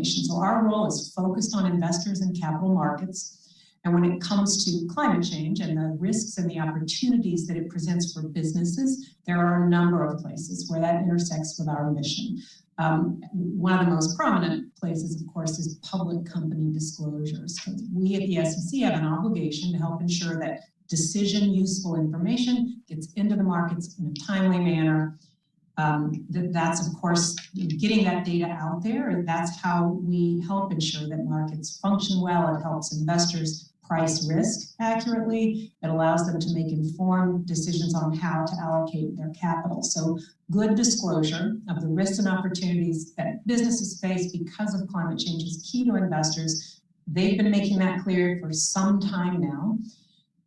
information. So our role is focused on investors and capital markets. And when it comes to climate change and the risks and the opportunities that it presents for businesses, there are a number of places where that intersects with our mission. One of the most prominent places, of course, is public company disclosures. We at the SEC have an obligation to help ensure that decision-useful information gets into the markets in a timely manner. That's, of course, getting that data out there, and that's how we help ensure that markets function well. It helps investors price risk accurately. It allows them to make informed decisions on how to allocate their capital. So good disclosure of the risks and opportunities that businesses face because of climate change is key to investors. They've been making that clear for some time now.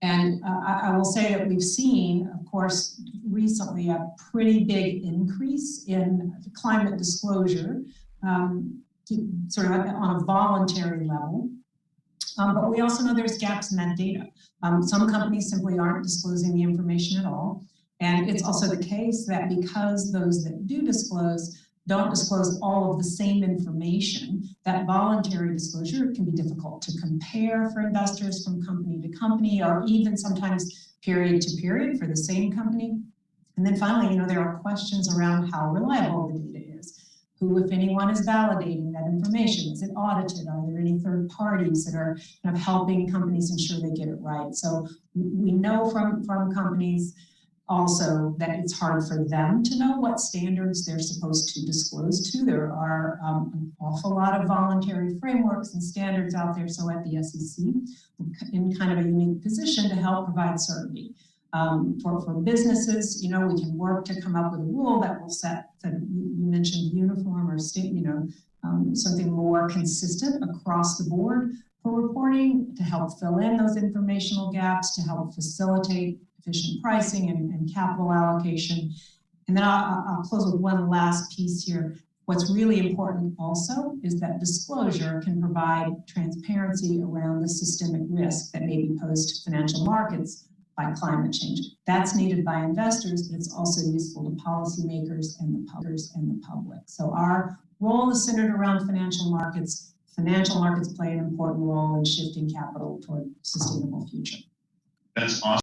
And I will say that we've seen, of course, recently a pretty big increase in climate disclosure, sort of on a voluntary level. But we also know there's gaps in that data. Some companies simply aren't disclosing the information at all. And it's also the case that because those that do disclose don't disclose all of the same information, that voluntary disclosure can be difficult to compare for investors from company to company, or even sometimes period to period for the same company. And then finally, there are questions around how reliable the data is. Who, if anyone, is validating that information? Is it audited? Are there any third parties that are kind of helping companies ensure they get it right? So we know from companies also that it's hard for them to know what standards they're supposed to disclose to. There are an awful lot of voluntary frameworks and standards out there. So at the SEC, we're in kind of a unique position to help provide certainty. For businesses, we can work to come up with a rule that will set, you mentioned uniform or state, something more consistent across the board for reporting, to help fill in those informational gaps, to help facilitate efficient pricing and capital allocation. And then I'll close with one last piece here. What's really important also is that disclosure can provide transparency around the systemic risk that may be posed to financial markets by climate change. That's needed by investors, but it's also useful to policymakers and the public. So our role is centered around financial markets. Financial markets play an important role in shifting capital toward a sustainable future. That's awesome.